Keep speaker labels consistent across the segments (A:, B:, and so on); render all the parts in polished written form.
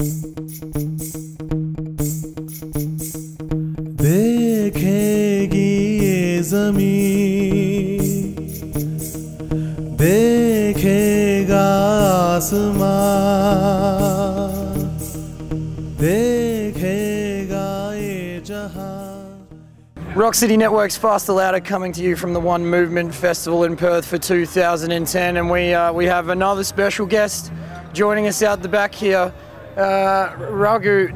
A: देखेगी ये ज़मीं, देखेगा आसमां, देखेगा ये जहां.
B: Rock City Network's Faster Louder coming to you from the One Movement Festival in Perth for 2010, and we have another special guest joining us out the back here. Raghu,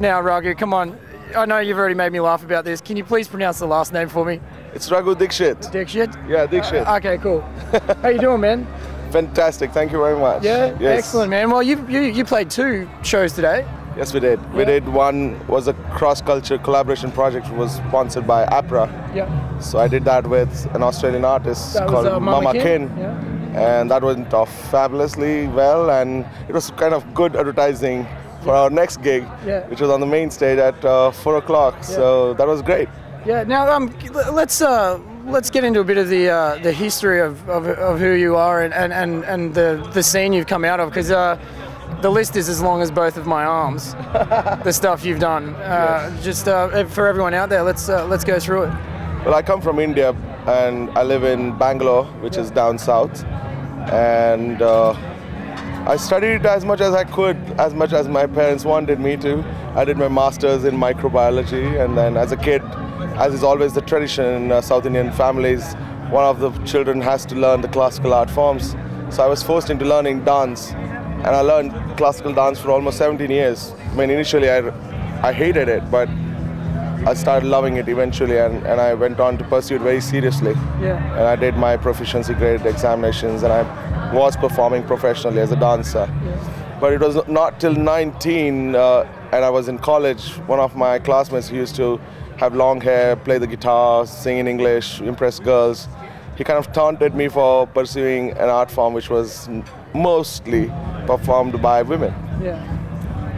B: come on. I know you've already made me laugh about this. Can you please pronounce the last name for me?
C: It's Raghu Dixit.
B: Dixit?
C: Yeah, Dixit.
B: Okay, cool. How you doing, man?
C: Fantastic. Thank you very much.
B: Yeah?
C: Yes.
B: Excellent, man. Well, you played 2 shows today.
C: Yes, we did. We did. One was a cross-culture collaboration project. It was sponsored by APRA.
B: Yeah.
C: So I did that with an Australian artist
B: That
C: called
B: was, Mama
C: Kin.
B: Yeah.
C: And that went off fabulously well, and it was kind of good advertising for our next gig, which was on the main stage at 4 o'clock. Yeah. So that was great.
B: Yeah. Now let's get into a bit of the history of who you are and the scene you've come out of, because the list is as long as both of my arms. The stuff you've done. Just for everyone out there, let's go through it.
C: Well, I come from India and I live in Bangalore, which is down south, and I studied as much as I could, as much as my parents wanted me to. I did my master's in microbiology, and then as a kid, as is always the tradition in South Indian families, one of the children has to learn the classical art forms. So I was forced into learning dance, and I learned classical dance for almost 17 years. I mean, initially I hated it, but I started loving it eventually, and I went on to pursue it very seriously. Yeah. And I did my proficiency grade examinations, and I was performing professionally as a dancer. Yeah. But it was not till 19, and I was in college, one of my classmates who used to have long hair, play the guitar, sing in English, impress girls. He kind of taunted me for pursuing an art form which was mostly performed by women. Yeah.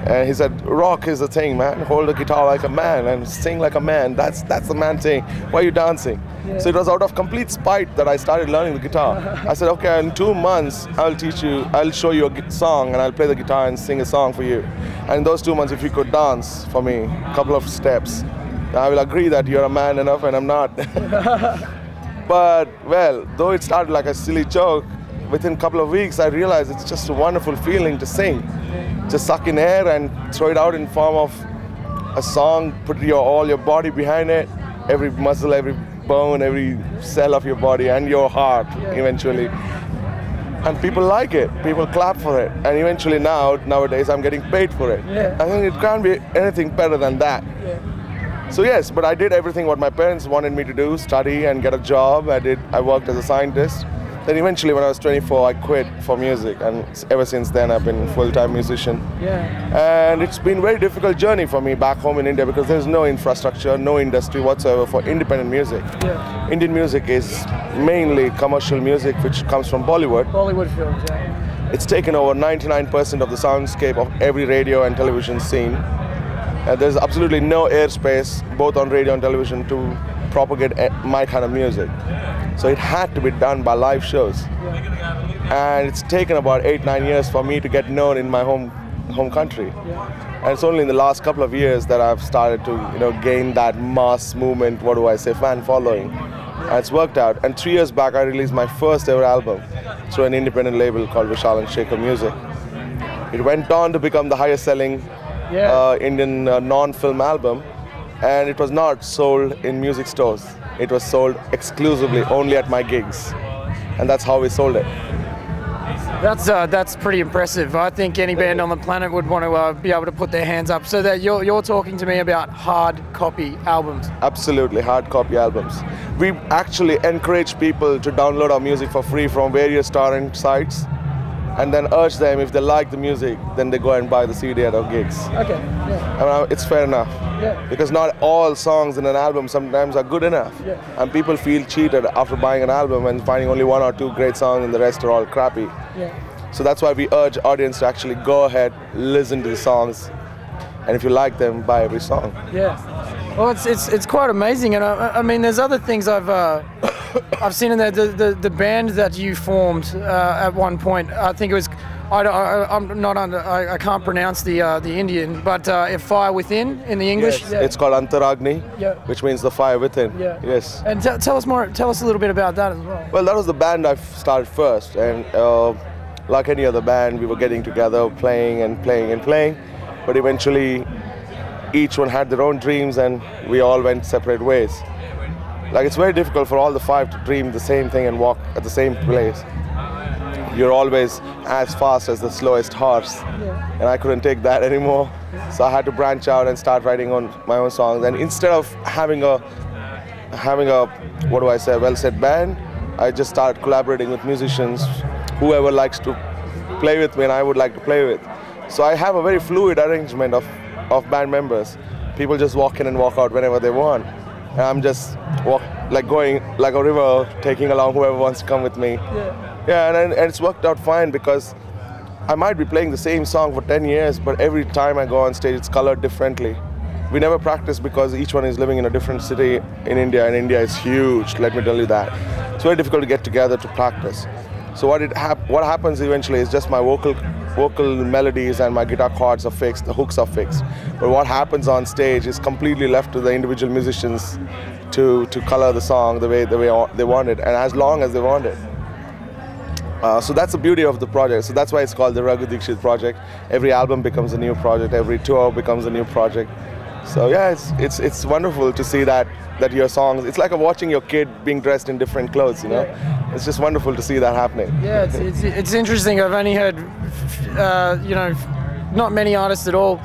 C: And he said, rock is the thing, man. Hold the guitar like a man and sing like a man. That's the man thing. Why are you dancing? Yeah. So it was out of complete spite that I started learning the guitar. I said, okay, in 2 months, I'll show you a song and I'll play the guitar and sing a song for you. And in those 2 months, if you could dance for me, a couple of steps, I will agree that you're a man enough and I'm not. But, well, though it started like a silly joke, within a couple of weeks, I realized it's just a wonderful feeling to sing. Just suck in air and throw it out in form of a song, put all your body behind it, every muscle, every bone, every cell of your body and your heart eventually. And people like it, people clap for it. And eventually nowadays I'm getting paid for it. Yeah. I think it can't be anything better than that. Yeah. So yes, but I did everything what my parents wanted me to do, study and get a job. I worked as a scientist. Then eventually when I was 24, I quit for music, and ever since then I've been a full-time musician. Yeah. And it's been a very difficult journey for me back home in India, because there's no infrastructure, no industry whatsoever for independent music. Yeah. Indian music is mainly commercial music, which comes from Bollywood.
B: Bollywood films, yeah.
C: It's taken over 99% of the soundscape of every radio and television scene. There's absolutely no airspace, both on radio and television, to propagate my kind of music. So it had to be done by live shows. Yeah. And it's taken about 8-9 years for me to get known in my home country. Yeah. And it's only in the last couple of years that I've started to gain that mass movement, fan following. And it's worked out. And 3 years back I released my first ever album through an independent label called Vishal and Shekhar Music. It went on to become the highest selling Indian non-film album, and it was not sold in music stores. It was sold exclusively only at my gigs, and that's how we sold it.
B: That's pretty impressive. I think any band on the planet would want to be able to put their hands up. So that you're talking to me about hard copy albums.
C: Absolutely, hard copy albums. We actually encourage people to download our music for free from various torrent sites, and then urge them, if they like the music, then they go and buy the CD at our gigs. Okay, yeah. I mean, it's fair enough. Yeah. Because not all songs in an album sometimes are good enough. Yeah. And people feel cheated after buying an album and finding only 1 or 2 great songs and the rest are all crappy. Yeah. So that's why we urge audience to actually go ahead, listen to the songs, and if you like them, buy every song.
B: Yeah. Well, it's quite amazing, and I mean, there's other things I've seen in there. The band that you formed at one point, I think it was I can't pronounce the Indian, but Fire Within in the English.
C: Yes, it's called Antaragni, which means the fire within.
B: Yeah.
C: Yes.
B: And tell us a little bit about that as well.
C: Well, that was the band I started first, and like any other band, we were getting together, playing and playing and playing, but eventually each one had their own dreams and we all went separate ways. Like, it's very difficult for all the five to dream the same thing and walk at the same place. You're always as fast as the slowest horse, and I couldn't take that anymore. So I had to branch out and start writing on my own songs. And instead of having a well-set band, I just started collaborating with musicians, whoever likes to play with me and I would like to play with. So I have a very fluid arrangement of band members. People just walk in and walk out whenever they want. And I'm just going like a river, taking along whoever wants to come with me. Yeah, and it's worked out fine, because I might be playing the same song for 10 years, but every time I go on stage, it's colored differently. We never practice because each one is living in a different city in India, and India is huge, let me tell you that. It's very difficult to get together to practice. So what happens eventually is just my vocal melodies and my guitar chords are fixed, the hooks are fixed. But what happens on stage is completely left to the individual musicians to color the song the way they want it, and as long as they want it. So that's the beauty of the project. So that's why it's called the Raghu Dixit project. Every album becomes a new project. Every tour becomes a new project. So yeah, it's wonderful to see that your songs. It's like watching your kid being dressed in different clothes. You know, it's just wonderful to see that happening.
B: Yeah, it's interesting. I've only heard, not many artists at all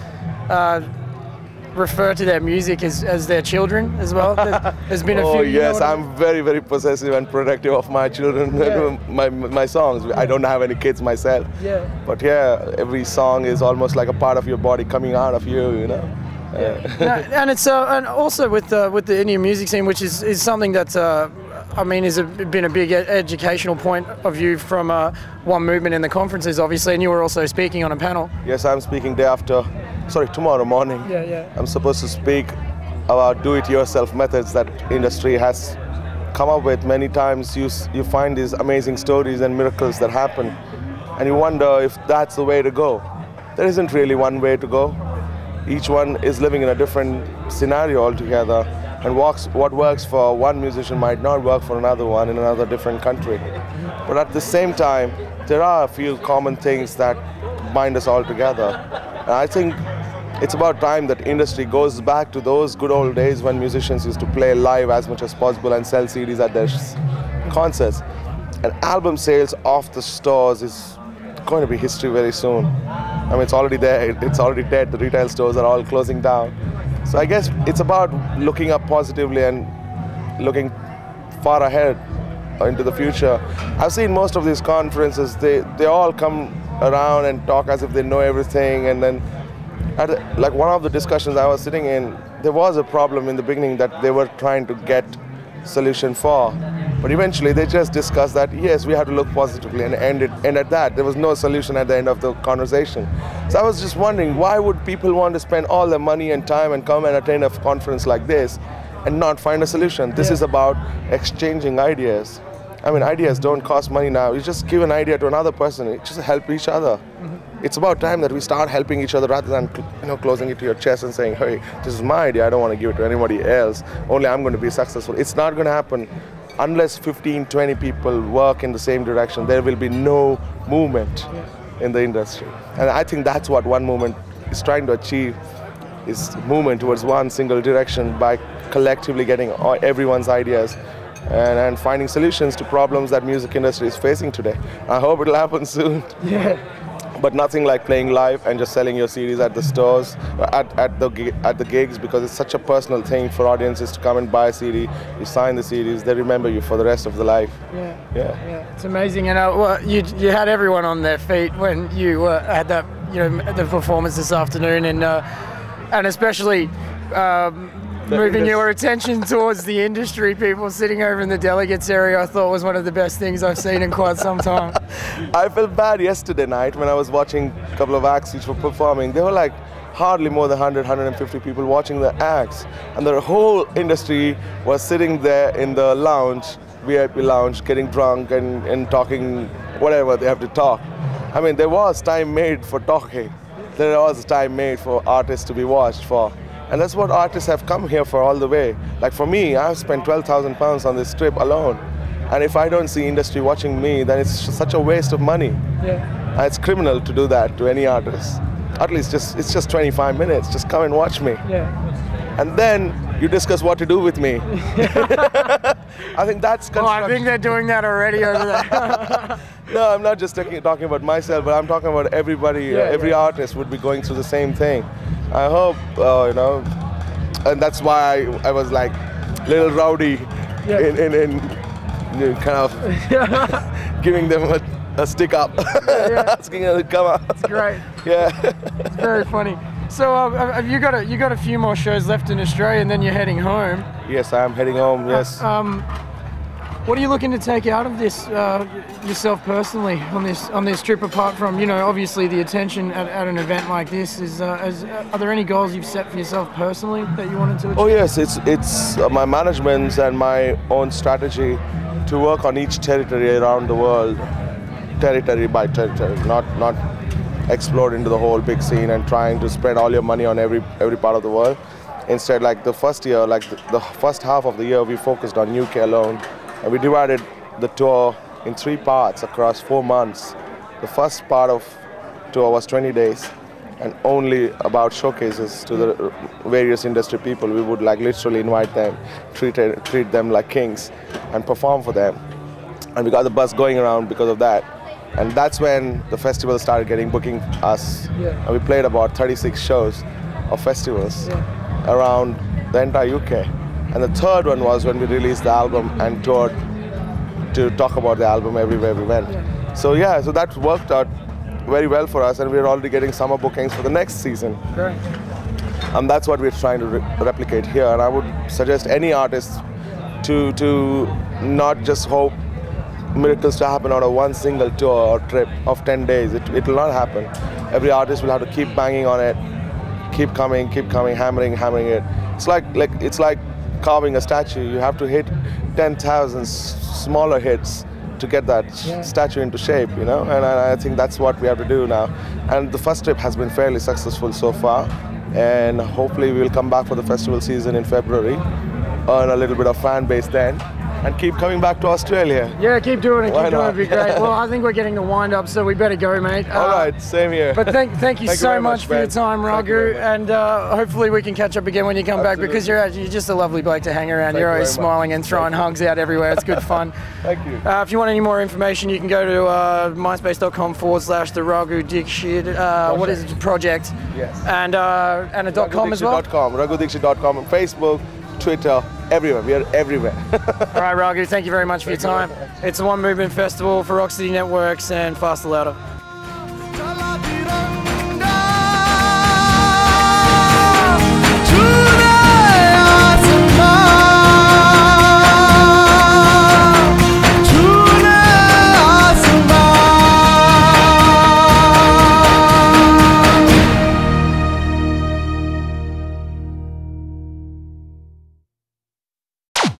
B: refer to their music as their children as well. There's been a few.
C: Oh yes, I'm very, very possessive and protective of my children, my songs. I don't have any kids myself. Yeah. But yeah, every song is almost like a part of your body coming out of you, you know.
B: And it's and also with the Indian music scene, which is something that has been a big educational point of view from One Movement in the conferences, obviously, and you were also speaking on a panel.
C: Yes, I'm speaking tomorrow morning. I'm supposed to speak about do-it-yourself methods that industry has come up with. Many times you find these amazing stories and miracles that happen, and you wonder if that's the way to go. There isn't really one way to go. Each one is living in a different scenario altogether, and what works for one musician might not work for another one in another different country. But at the same time, there are a few common things that bind us all together. And I think it's about time that industry goes back to those good old days when musicians used to play live as much as possible and sell CDs at their concerts. And album sales off the stores is going to be history very soon. I mean, it's already there, it's already dead. The retail stores are all closing down. So I guess it's about looking up positively and looking far ahead into the future. I've seen most of these conferences, they all come around and talk as if they know everything, and then like one of the discussions I was sitting in, there was a problem in the beginning that they were trying to get solution for. But eventually they just discussed that, yes, we have to look positively and end at that. There was no solution at the end of the conversation. So I was just wondering, why would people want to spend all their money and time and come and attend a conference like this and not find a solution? This is about exchanging ideas. I mean, ideas don't cost money now. You just give an idea to another person, you just help each other. It's about time that we start helping each other rather than closing it to your chest and saying, hey, this is my idea, I don't want to give it to anybody else. Only I'm going to be successful. It's not going to happen. Unless 15, 20 people work in the same direction, there will be no movement in the industry. And I think that's what One Movement is trying to achieve, is movement towards one single direction by collectively getting everyone's ideas and finding solutions to problems that music industry is facing today. I hope it'll happen soon. Yeah. But nothing like playing live and just selling your CDs at the stores, at the gigs, because it's such a personal thing for audiences to come and buy a CD. You sign the CDs, they remember you for the rest of the life. Yeah.
B: It's amazing, and you had everyone on their feet when you had that, the performance this afternoon, and especially. Moving your attention towards the industry, people sitting over in the delegates area, I thought was one of the best things I've seen in quite some time.
C: I felt bad yesterday night when I was watching a couple of acts which were performing. There were like hardly more than 100, 150 people watching the acts, and the whole industry was sitting there in the lounge, VIP lounge, getting drunk and talking whatever they have to talk. I mean, there was time made for talking. There was time made for artists to be watched for. And that's what artists have come here for all the way. Like for me, I've spent £12,000 on this trip alone. And if I don't see industry watching me, then it's such a waste of money.
B: Yeah.
C: And it's criminal to do that to any artist. At least it's just 25 minutes. Just come and watch me.
B: Yeah.
C: And then you discuss what to do with me. I think that's construction.
B: Oh, I think they're doing that already over there.
C: No, I'm not just talking about myself, but I'm talking about everybody. Every artist would be going through the same thing. I hope, you know, and that's why I was like little rowdy in kind of giving them a stick up, asking them to come out.
B: That's great.
C: Yeah.
B: It's very funny. So have you got a few more shows left in Australia, and then you're heading home?
C: Yes, I am heading home. Yes.
B: What are you looking to take out of this yourself personally on this trip? Apart from, you know, obviously the attention at an event like this, are there any goals you've set for yourself personally that you wanted to achieve?
C: Oh yes, it's my management and my own strategy to work on each territory around the world, territory by territory, not explode into the whole big scene and trying to spread all your money on every part of the world. Instead, like the first year, like the first half of the year, we focused on UK alone. And we divided the tour in 3 parts across 4 months. The first part of tour was 20 days and only about showcases to the various industry people. We would like literally invite them, treat them like kings and perform for them. And we got the buzz going around because of that. And that's when the festival started getting booking us.
B: Yeah.
C: And we played about 36 shows of festivals around the entire UK. And the third one was when we released the album and toured to talk about the album everywhere we went.
B: Yeah.
C: So that worked out very well for us, and we're already getting summer bookings for the next season.
B: Great.
C: And that's what we're trying to replicate here. And I would suggest any artist to not just hope miracles to happen out of one single tour or trip of 10 days. It will not happen. Every artist will have to keep banging on it, keep coming, hammering it. It's like carving a statue. You have to hit 10,000 smaller hits to get that statue into shape, you know, and I think that's what we have to do now. And the first trip has been fairly successful so far, and hopefully we'll come back for the festival season in February, earn a little bit of fan base then, and keep coming back to Australia.
B: Yeah, keep doing it.
C: Why
B: Keep doing it.
C: not?
B: It'd be great. Well, I think we're getting the wind up, so we better go, mate.
C: All right, same here.
B: But thank you so
C: very
B: much for your
C: Ben.
B: time,
C: Thank you
B: Raghu,
C: very much.
B: and hopefully we can catch up again when you come back, because you're just a lovely bloke to hang around.
C: Thank
B: You're
C: you
B: always
C: very much.
B: smiling and throwing hugs out everywhere. It's good fun.
C: Thank you.
B: If you want any more information, you can go to myspace.com/the Raghu Dixit. What is it? Project?
C: Yes.
B: And a .com as well.
C: RaghuDixit.com, on Facebook, Twitter, everywhere. We are everywhere.
B: All right, Raghu. Thank you very much for your time. It's the One Movement Festival for Rock City Networks and Faster Louder.